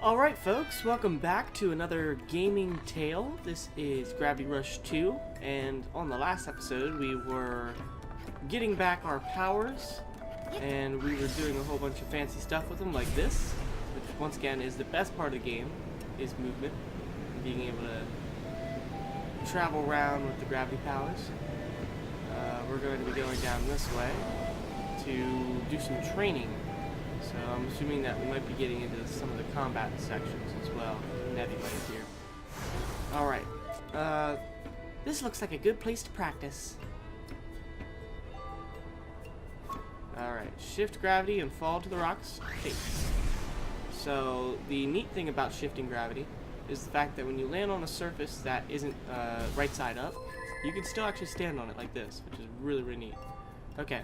Alright folks, welcome back to another gaming tale. This is Gravity Rush 2, and on the last episode we were getting back our powers, and we were doing a whole bunch of fancy stuff with them like this, which once again is the best part of the game, is movement, and being able to travel around with the gravity powers. We're going to be going down this way to do some training. So I'm assuming that we might be getting into some of the combat sections as well. Nebula's here. Alright. This looks like a good place to practice. Alright. Shift gravity and fall to the rocks face. So the neat thing about shifting gravity is the fact that when you land on a surface that isn't right side up, you can still actually stand on it like this, which is really, really neat. Okay.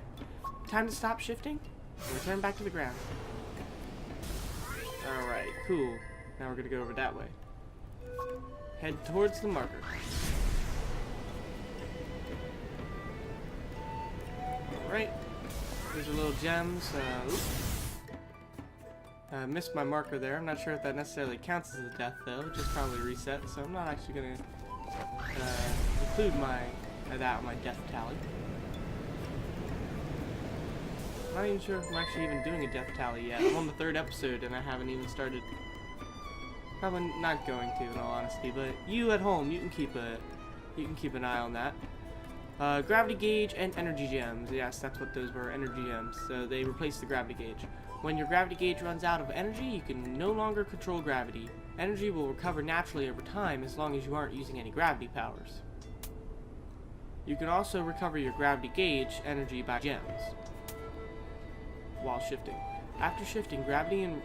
Time to stop shifting. Return back to the ground. Alright, cool. Now we're gonna go over that way. Head towards the marker. Alright. These are little gems. Missed my marker there. I'm not sure if that necessarily counts as a death though. Just probably reset, so I'm not actually gonna include that on my death tally. I'm not even sure if I'm actually even doing a death tally yet. I'm on the 3rd episode and I haven't even started. Probably not going to, in all honesty. But you at home, you can keep an eye on that. Gravity gauge and energy gems. Yes, that's what those were. Energy gems. So they replace the gravity gauge. When your gravity gauge runs out of energy, you can no longer control gravity. Energy will recover naturally over time as long as you aren't using any gravity powers. You can also recover your gravity gauge energy by gems while shifting. After shifting, gravity and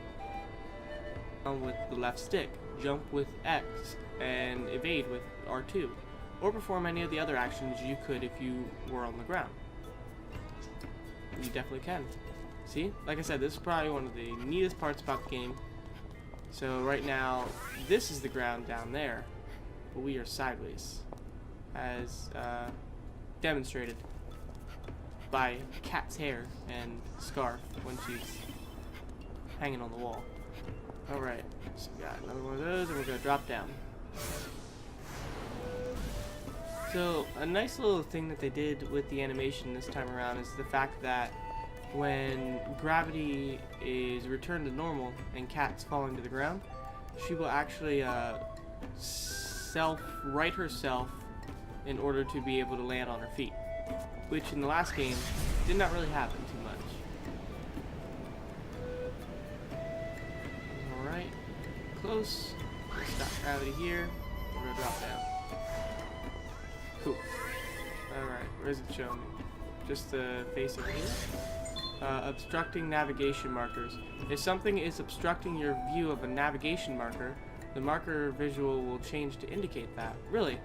with the left stick, jump with X, and evade with R2, or perform any of the other actions you could if you were on the ground. You definitely can. See? Like I said, this is probably one of the neatest parts about the game. So right now, this is the ground down there, but we are sideways, as demonstrated by Cat's hair and scarf when she's hanging on the wall. Alright, so we got another one of those and we're going to drop down. So a nice little thing that they did with the animation this time around is the fact that when gravity is returned to normal and Cat's falling to the ground, she will actually right herself in order to be able to land on her feet, which in the last game did not really happen too much. Alright, close. Let's stop gravity here. We're going to drop down. Cool. Alright, where's it showing me? Just the face over here? Obstructing navigation markers. If something is obstructing your view of a navigation marker, the marker visual will change to indicate that. Really?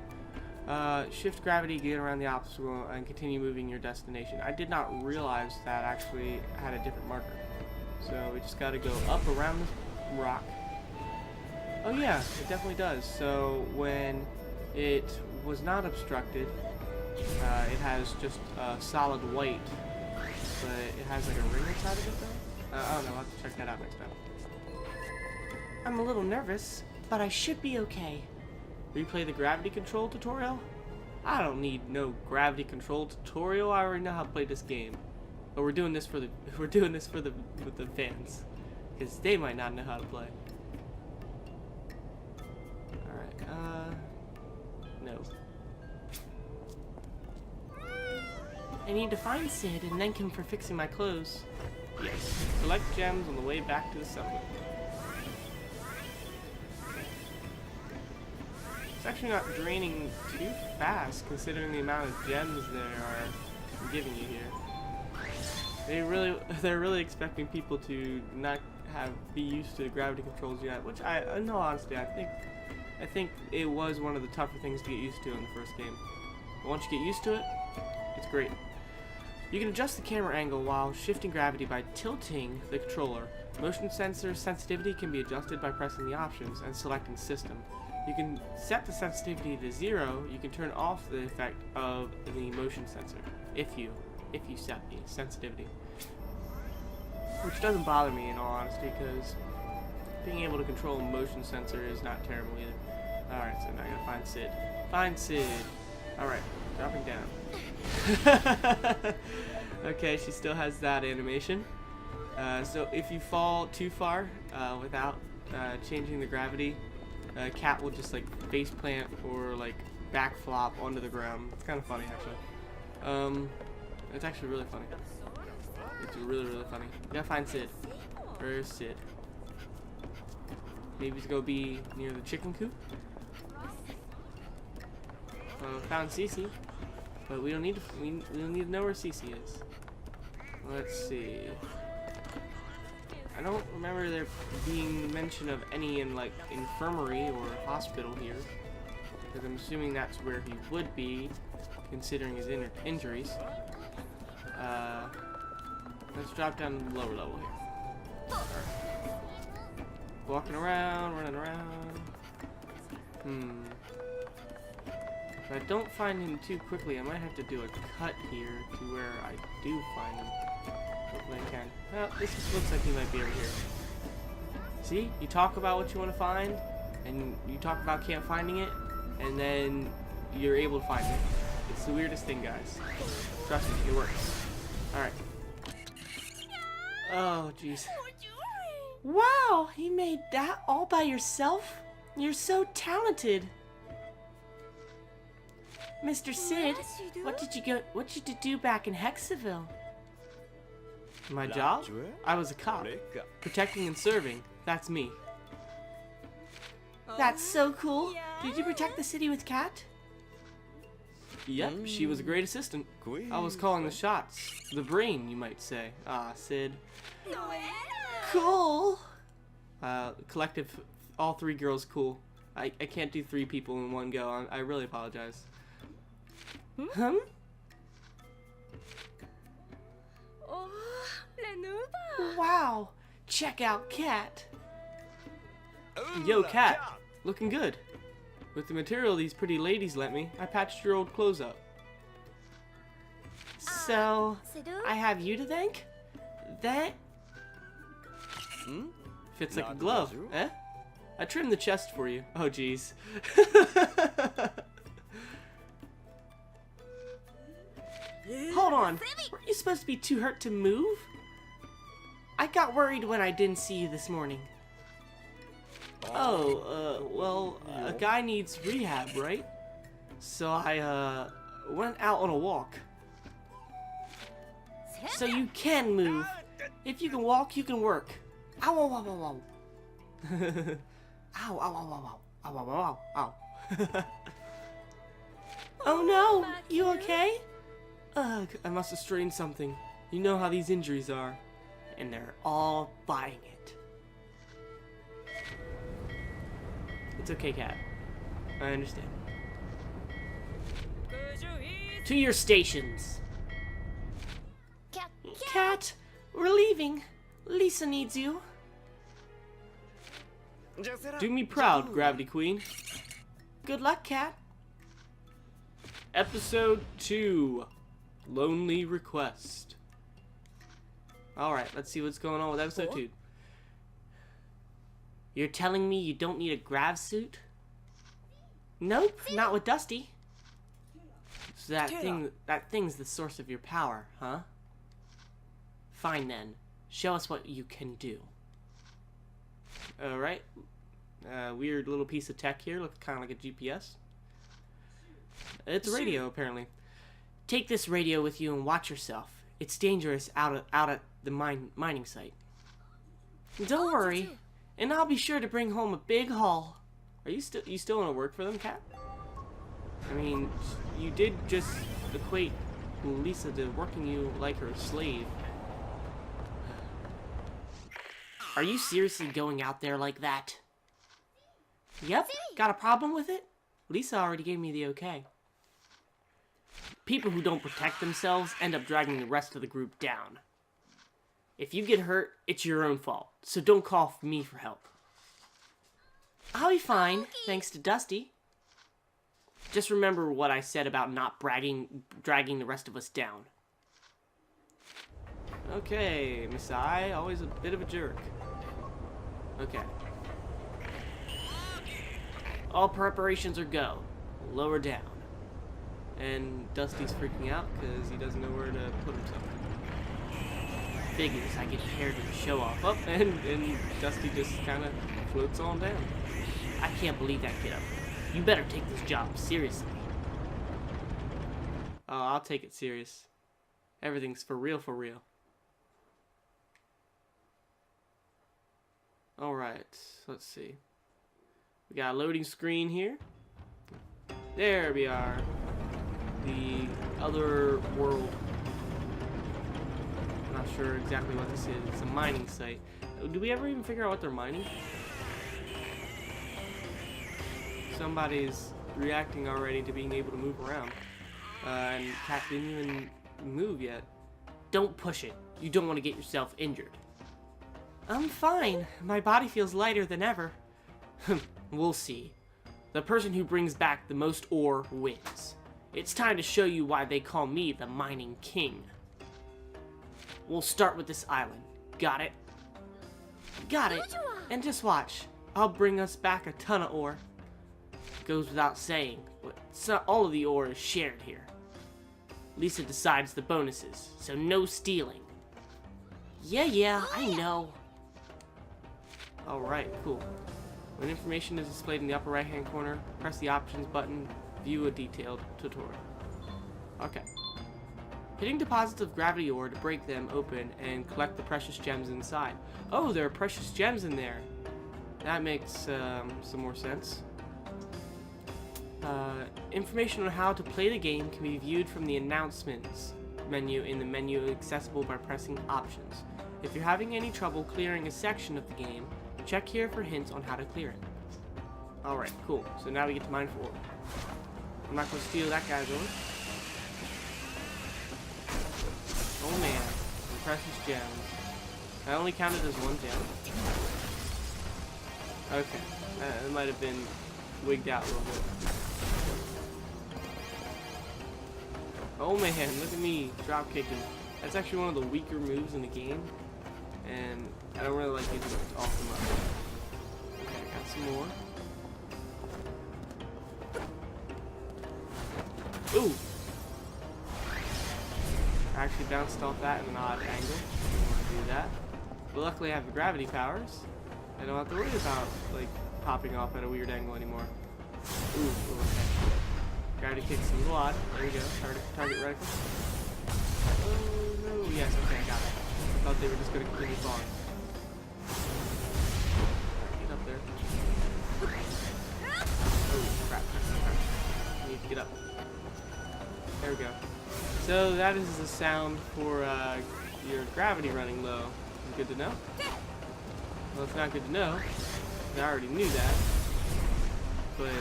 Shift gravity, get around the obstacle, and continue moving your destination. I did not realize that actually had a different marker. So we just gotta go up around this rock. Oh yeah, it definitely does. So when it was not obstructed, it has just solid white, but it has like a ring inside of it though? I don't know, I'll have to check that out next time. I'm a little nervous, but I should be okay. Replay the gravity control tutorial? I don't need no gravity control tutorial. I already know how to play this game. But we're doing this for the with the fans, because they might not know how to play. Alright, no. I need to find Sid and thank him for fixing my clothes. Yes. Collect gems on the way back to the summit. It's actually not draining too fast, considering the amount of gems they are giving you here. They're really expecting people to not be used to the gravity controls yet, which in all honesty, I think it was one of the tougher things to get used to in the first game. But once you get used to it, it's great. You can adjust the camera angle while shifting gravity by tilting the controller. Motion sensor sensitivity can be adjusted by pressing the options and selecting system. You can set the sensitivity to 0. You can turn off the effect of the motion sensor if you set the sensitivity, which doesn't bother me in all honesty, because being able to control a motion sensor is not terrible either. Alright, so now I gotta find Sid. Find Sid! Alright, dropping down. Okay, she still has that animation. So if you fall too far without changing the gravity, Cat will just like face plant or like back flop onto the ground. It's kind of funny actually. It's actually really funny. It's really, really funny. You gotta find Sid. Where's Sid? Maybe he's gonna be near the chicken coop. Found Cece, but we don't need to. We don't need to know where Cece is. Let's see. I don't remember there being mention of any in like infirmary or hospital here, because I'm assuming that's where he would be, considering his injuries. Let's drop down to the lower level here. Alright. Walking around, running around. If I don't find him too quickly, I might have to do a cut here to where I do find him. Hopefully I can. Well, this just looks like he might be over here. See? You talk about what you want to find, and you talk about can't finding it, and then you're able to find it. It's the weirdest thing, guys. Trust me, it works. Alright. Oh, jeez. Wow, you made that all by yourself? You're so talented. Mr. Sid, what did you do back in Hexaville? My job? I was a cop. Protecting and serving. That's me. That's so cool. Did you protect the city with Cat? Yep, she was a great assistant. I was calling the shots. The brain, you might say. Ah, Sid. Cool. Collective, all three girls cool. I can't do 3 people in one go. I really apologize. Wow, check out Cat. Yo, Cat, looking good. With the material these pretty ladies lent me, I patched your old clothes up. So, I have you to thank? That fits like a glove, eh? I trimmed the chest for you. Oh, jeez. Hold on, weren't you supposed to be too hurt to move? I got worried when I didn't see you this morning. Oh, well, a guy needs rehab, right? So I, went out on a walk. So you can move. If you can walk, you can work. Ow, ow, ow, ow, ow. Ow, ow, ow, ow, ow, ow, ow, ow. Oh no, you okay? Ugh, I must have strained something. You know how these injuries are. And they're all buying it. It's okay, Cat. I understand. To your stations. Cat, we're leaving. Lisa needs you. Do me proud, Gravity Queen. Good luck, Cat. Episode 2. Lonely Request. Alright, let's see what's going on with episode 2. You're telling me you don't need a grav suit? Nope, not with Dusty. So that thing's the source of your power, huh? Fine then. Show us what you can do. Alright. Weird little piece of tech here, looks kind of like a GPS. It's a radio, apparently. Take this radio with you and watch yourself. It's dangerous out at the mining site. Don't worry, and I'll be sure to bring home a big haul. Are you still want to work for them, Cat? I mean, you did just equate Lisa to working you like her slave. Are you seriously going out there like that? Yep, got a problem with it? Lisa already gave me the okay. People who don't protect themselves end up dragging the rest of the group down. If you get hurt, it's your own fault, so don't call me for help. I'll be fine, thanks to Dusty. Just remember what I said about not dragging the rest of us down. Okay, Miss I, always a bit of a jerk. Okay, All preparations are go. Lower down. And Dusty's freaking out because he doesn't know where to put himself. Figures I get prepared to show off up, and Dusty just kind of floats on down. I can't believe that, kiddo. You better take this job seriously. Oh, I'll take it serious. Everything's for real, for real. Alright, let's see. We got a loading screen here. There we are. The other world. I'm not sure exactly what this is. It's a mining site. Do we ever even figure out what they're mining? Somebody's reacting already to being able to move around. And Cat didn't even move yet. Don't push it. You don't want to get yourself injured. I'm fine. My body feels lighter than ever. We'll see. The person who brings back the most ore wins. It's time to show you why they call me the Mining King. We'll start with this island. Got it? Got it. And just watch. I'll bring us back a ton of ore. Goes without saying, but all of the ore is shared here. Lisa decides the bonuses, so no stealing. Yeah, I know. Alright, cool. When information is displayed in the upper right hand corner, press the options button, view a detailed tutorial. Okay. Hitting deposits of gravity ore to break them open and collect the precious gems inside. Oh, there are precious gems in there. That makes some more sense. Information on how to play the game can be viewed from the announcements menu in the menu accessible by pressing options. If you're having any trouble clearing a section of the game, check here for hints on how to clear it. Alright, cool. So now we get to mine for ore. I'm not going to steal that guy's ore. Oh man, some precious gems. I only counted as one gem. Okay, it might have been wigged out a little bit. Oh man, look at me drop kicking. That's actually one of the weaker moves in the game, and I don't really like using it off the map. Okay, got some more. Ooh! I actually bounced off that in an odd angle. Didn't want to do that. But luckily I have the gravity powers. I don't have to worry about, like, popping off at a weird angle anymore. Ooh, okay. Gravity kicks a little odd. There you go. Target reticle. Oh no. Yes, okay, I got it. I thought they were just going to continue falling. Get up there. Oh, crap. I need to get up. There we go. So that is the sound for your gravity running low. Good to know? Well, it's not good to know. I already knew that. But,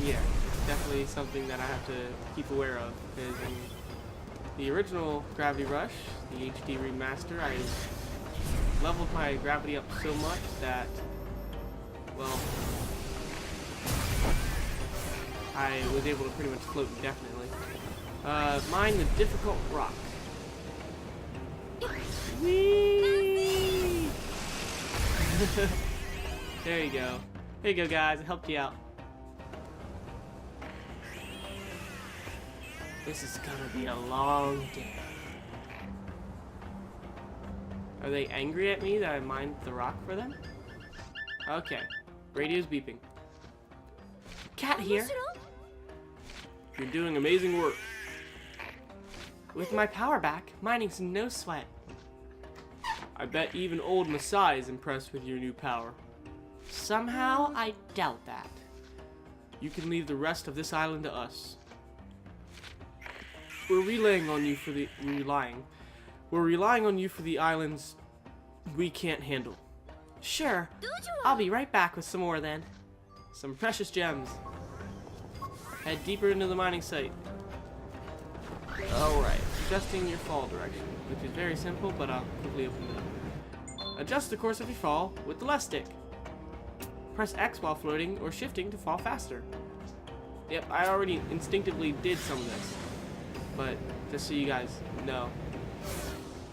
yeah. Definitely something that I have to keep aware of, because in the original Gravity Rush, the HD remaster, I leveled my gravity up so much that, well, I was able to pretty much float indefinitely. Mine the difficult rock. Whee! There you go. There you go, guys. I helped you out. This is gonna be a long day. Are they angry at me that I mined the rock for them? Okay. Radio's beeping. Cat here. You're doing amazing work. With my power back, mining's no sweat. I bet even old Masai is impressed with your new power. Somehow, I doubt that. You can leave the rest of this island to us. We're relying on you for the islands we can't handle. Sure. I'll be right back with some more then. Some precious gems. Head deeper into the mining site. Alright, adjusting your fall direction, which is very simple, but I'll quickly open it up. Adjust the course of your fall with the left stick. Press X while floating or shifting to fall faster. Yep, I already instinctively did some of this. But just so you guys know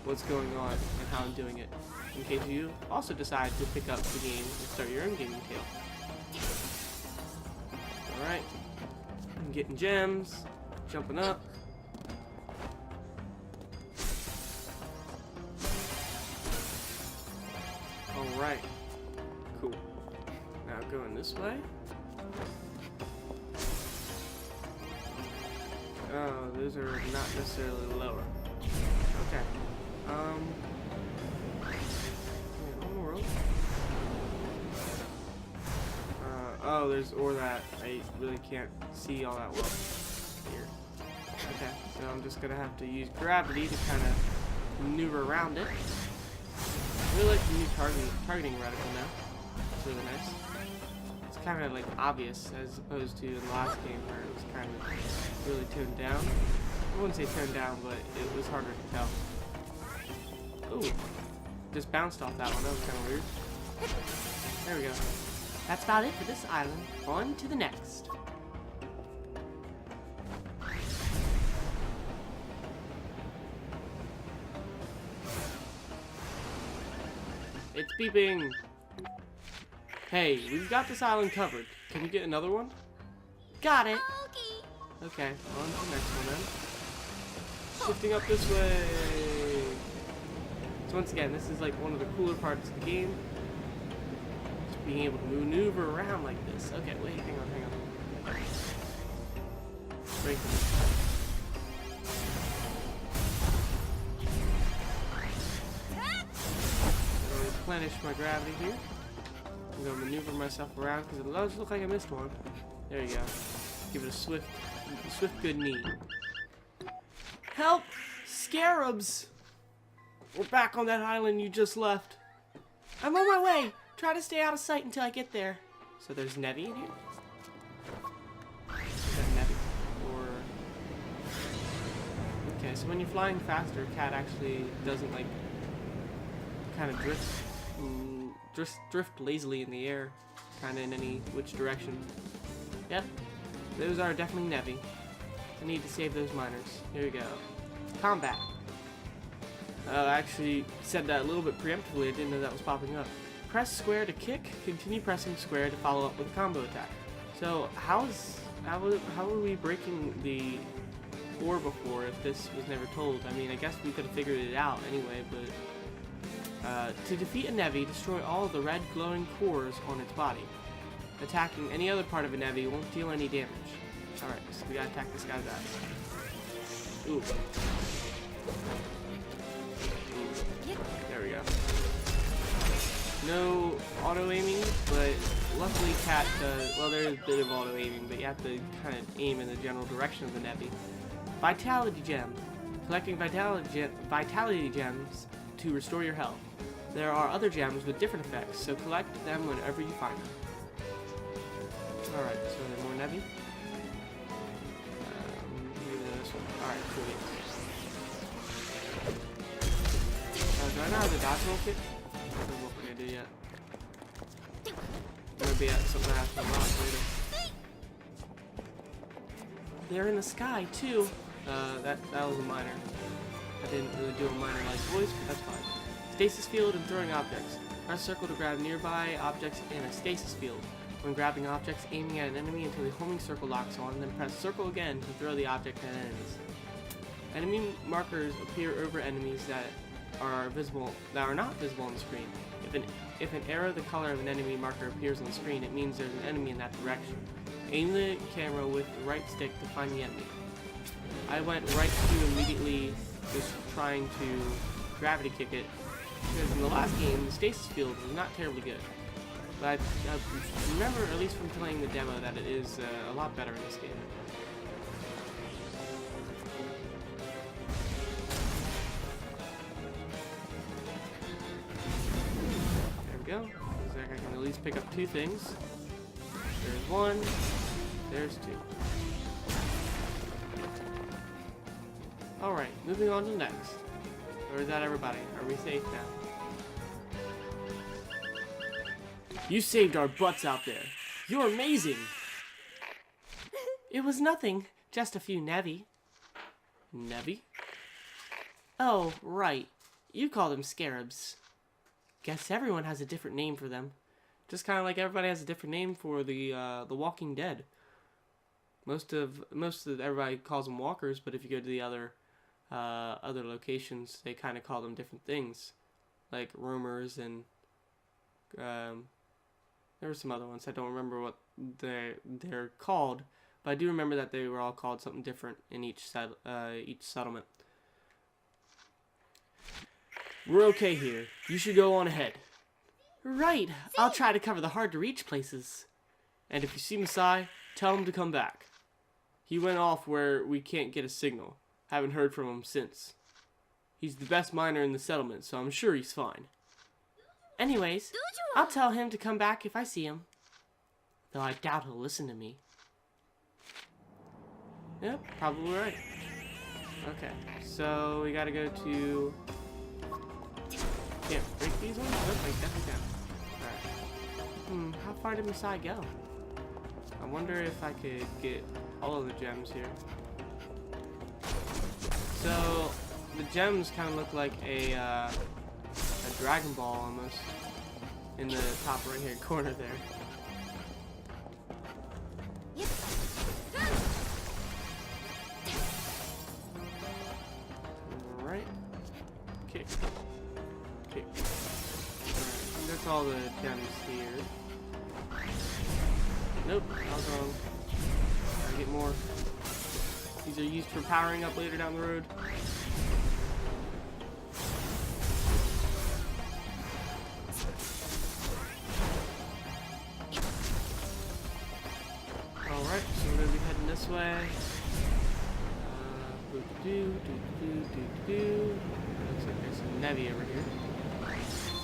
what's going on and how I'm doing it, in case you also decide to pick up the game and start your own gaming tale. Alright. I'm getting gems. Jumping up. Alright. Cool. Now going this way. Oh, those are not necessarily lower. Okay. What in the world? Oh, there's ore that I really can't see all that well here. Okay, so I'm just gonna have to use gravity to kind of maneuver around it. I really like the new targeting reticle now. It's really nice. It's kind of like obvious as opposed to in the last game where it was kind of really toned down. I wouldn't say toned down, but it was harder to tell. Ooh, just bounced off that one. That was kind of weird. There we go. That's about it for this island. On to the next. It's beeping. Hey, we've got this island covered. Can you get another one? Got it. Okay, on to the next one then. Shifting up this way. So once again, this is like one of the cooler parts of the game. Just being able to maneuver around like this. Okay, wait, hang on. Break this. Replenish my gravity here. I'm gonna maneuver myself around because it does look like I missed one. There you go. Give it a swift good knee. Help! Scarabs! We're back on that island you just left. I'm on my way. Try to stay out of sight until I get there. So there's Nevi in here? Is that Nevi? Or... Okay, so when you're flying faster, Cat actually doesn't like kind of drift lazily in the air, kind of in any which direction. Yep, those are definitely Nevi. I need to save those miners. Here we go. Combat. I actually said that a little bit preemptively. I didn't know that was popping up. Press square to kick. Continue pressing square to follow up with a combo attack. So how were we breaking the ore before if this was never told? I mean, I guess we could have figured it out anyway, but to defeat a Nevi, destroy all of the red glowing cores on its body. Attacking any other part of a Nevi won't deal any damage. Alright, so we gotta attack this guy's ass. Ooh. There we go. No auto-aiming, but luckily Cat does... Well, there is a bit of auto-aiming, but you have to kind of aim in the general direction of the Nevi. Vitality Gem. Collecting Vitality Gems to restore your health. There are other gems with different effects, so collect them whenever you find them. Alright, so there's more Nevi. Maybe this one. Alright, cool. Do I know how to dodge roll kick? I don't know what we're gonna do yet. Maybe something I have to unlock later. They're in the sky too. That was a minor. I didn't really do a minor-like voice, but that's fine. Stasis field and throwing objects. Press circle to grab nearby objects in a stasis field. When grabbing objects, aiming at an enemy until the homing circle locks on, then press circle again to throw the object at enemies. Enemy markers appear over enemies that are not visible on the screen. If an arrow the color of an enemy marker appears on the screen, it means there's an enemy in that direction. Aim the camera with the right stick to find the enemy. I went right to immediately just trying to gravity kick it, because in the last game the stasis field was not terribly good. But I remember, at least from playing the demo, that it is a lot better in this game. There we go. Looks like I can at least pick up two things. There's one, there's two. Alright, moving on to the next. Or is that everybody? Are we safe now? You saved our butts out there. You're amazing! It was nothing. Just a few Nevi. Nevi? Oh, right. You call them scarabs. Guess everyone has a different name for them. Just kind of like everybody has a different name for the Walking Dead. Most of everybody calls them walkers, but if you go to the other locations, they kind of call them different things, like roamers, and there were some other ones. I don't remember what they're called, but I do remember that they were all called something different in each settlement. We're okay here. You should go on ahead. Right. I'll try to cover the hard-to-reach places. And if you see Masai, tell him to come back. He went off where we can't get a signal. Haven't heard from him since. He's the best miner in the settlement, so I'm sure he's fine. Anyways, I'll tell him to come back if I see him. Though I doubt he'll listen to me. Yep, probably right. Okay, so we gotta go to... Can't break these ones? Nope, I definitely can. Alright. How far did Masai go? I wonder if I could get all of the gems here. So, the gems kind of look like a Dragon Ball almost in the top right hand corner there. Alright. Kick. Kick. Alright, that's all the gems here. Nope, I was wrong. Gotta get more. These are used for powering up later down the road. Alright, so we're gonna be heading this way. Looks like there's some Nevi over here.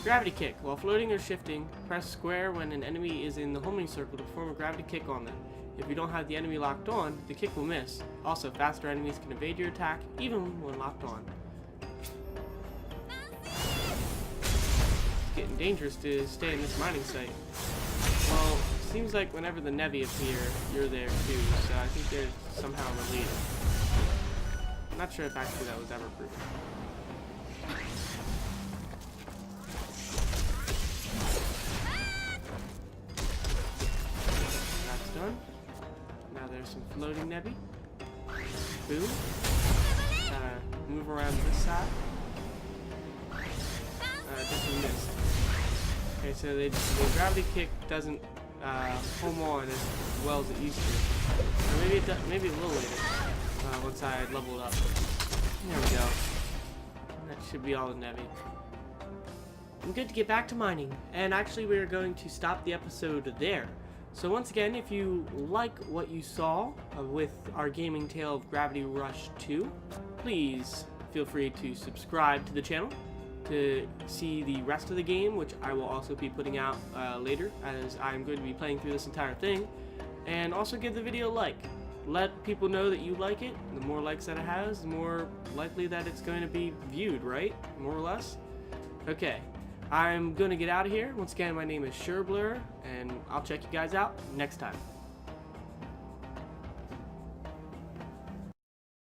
Gravity kick. While floating or shifting, press square when an enemy is in the homing circle to perform a gravity kick on them. If you don't have the enemy locked on, the kick will miss. Also, faster enemies can evade your attack, even when locked on. It's getting dangerous to stay in this mining site. Well, it seems like whenever the Nevi appear, you're there too, so I think they're somehow related. I'm not sure if actually that was ever proven. That's done. Now there's some floating Nevi. Boom. Gotta move around this side. Definitely missed. Okay, so the gravity kick doesn't home on as well as it used to. Or maybe it does, maybe a little later. Once I leveled up. There we go. That should be all the Nevi. I'm good to get back to mining. And actually we're going to stop the episode there. So once again, if you like what you saw with our gaming tale of Gravity Rush 2, please feel free to subscribe to the channel to see the rest of the game, which I will also be putting out later, as I'm going to be playing through this entire thing. And also give the video a like. Let people know that you like it. The more likes that it has, the more likely that it's going to be viewed, right? More or less? Okay. I'm going to get out of here. Once again, my name is Sherblur, and I'll check you guys out next time.